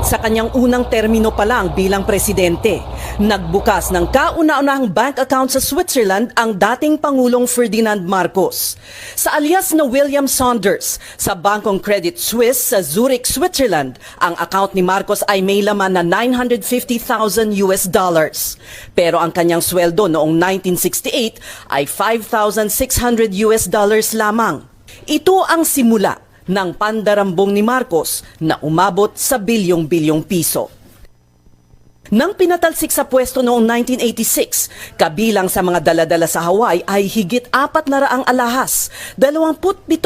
Sa kanyang unang termino pa lang bilang presidente, nagbukas ng kauna-unahang bank account sa Switzerland ang dating Pangulong Ferdinand Marcos. Sa alias na William Saunders, sa Bangkong Credit Suisse sa Zurich, Switzerland, ang account ni Marcos ay may laman na $950,000 US. Pero ang kanyang sweldo noong 1968 ay $5,600 US lamang. Ito ang simula ng pandarambong ni Marcos na umabot sa bilyong-bilyong piso. Nang pinatalsik sa pwesto noong 1986, kabilang sa mga daladala sa Hawaii ay higit 400 alahas, 27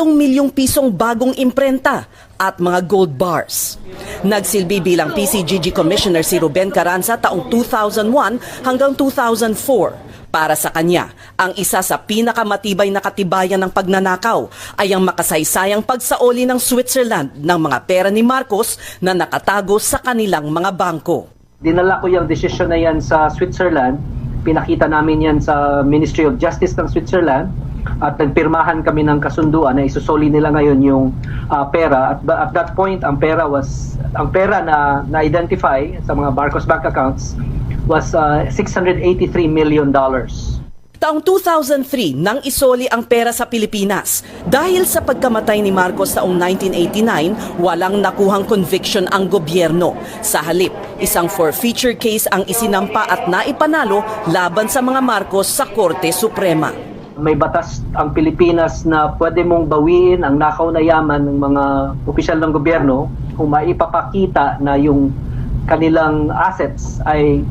milyong pisong bagong imprenta at mga gold bars. Nagsilbi bilang PCGG Commissioner si Ruben Carranza taong 2001 hanggang 2004. Para sa kanya, ang isa sa pinakamatibay na katibayan ng pagnanakaw ay ang makasaysayang pagsaoli ng Switzerland ng mga pera ni Marcos na nakatago sa kanilang mga bangko. Dinala ko yung decision na yan sa Switzerland, pinakita namin yan sa Ministry of Justice ng Switzerland at nagpirmahan kami ng kasunduan na isusoli nila ngayon yung pera. At that point, ang pera na na-identify sa mga Marcos bank accounts was $683 million. Taong 2003 nang isoli ang pera sa Pilipinas. Dahil sa pagkamatay ni Marcos taong 1989, walang nakuhang conviction ang gobyerno. Sa halip, isang forfeiture case ang isinampa at naipanalo laban sa mga Marcos sa Korte Suprema. May batas ang Pilipinas na pwede mong bawiin ang nakaw na yaman ng mga opisyal ng gobyerno kung maipapakita na yung kanilang assets ay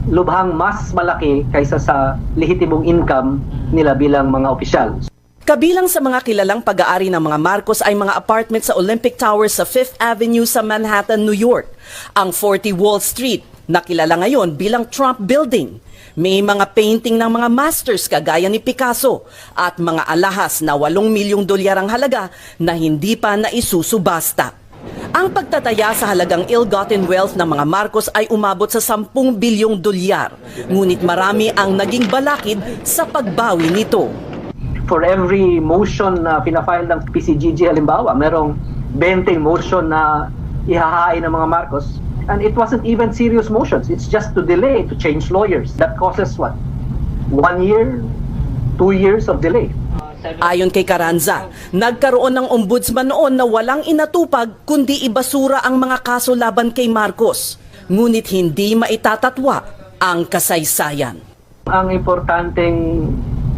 lubhang mas malaki kaysa sa lehitimong income nila bilang mga opisyal. Kabilang sa mga kilalang pag-aari ng mga Marcos ay mga apartment sa Olympic Towers sa 5th Avenue sa Manhattan, New York. Ang 40 Wall Street, na kilala ngayon bilang Trump Building. May mga painting ng mga masters kagaya ni Picasso at mga alahas na $8 milyong ang halaga na hindi pa naisusubasta. Ang pagtataya sa halagang ill-gotten wealth ng mga Marcos ay umabot sa $10 bilyong. Ngunit marami ang naging balakid sa pagbawi nito. For every motion na pinafile ng PCGG halimbawa, merong 20 motion na ihahain ng mga Marcos. And it wasn't even serious motions. It's just to delay, to change lawyers. That causes what? 1 year, 2 years of delay. Ayon kay Carranza, nagkaroon ng ombudsman noon na walang inatupag kundi ibasura ang mga kaso laban kay Marcos. Ngunit hindi maitatatwa ang kasaysayan. Ang importanteng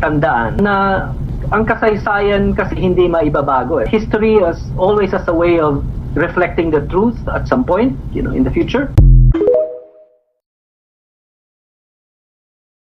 tandaan na ang kasaysayan kasi hindi maibabago. History is always as a way of reflecting the truth at some point, in the future.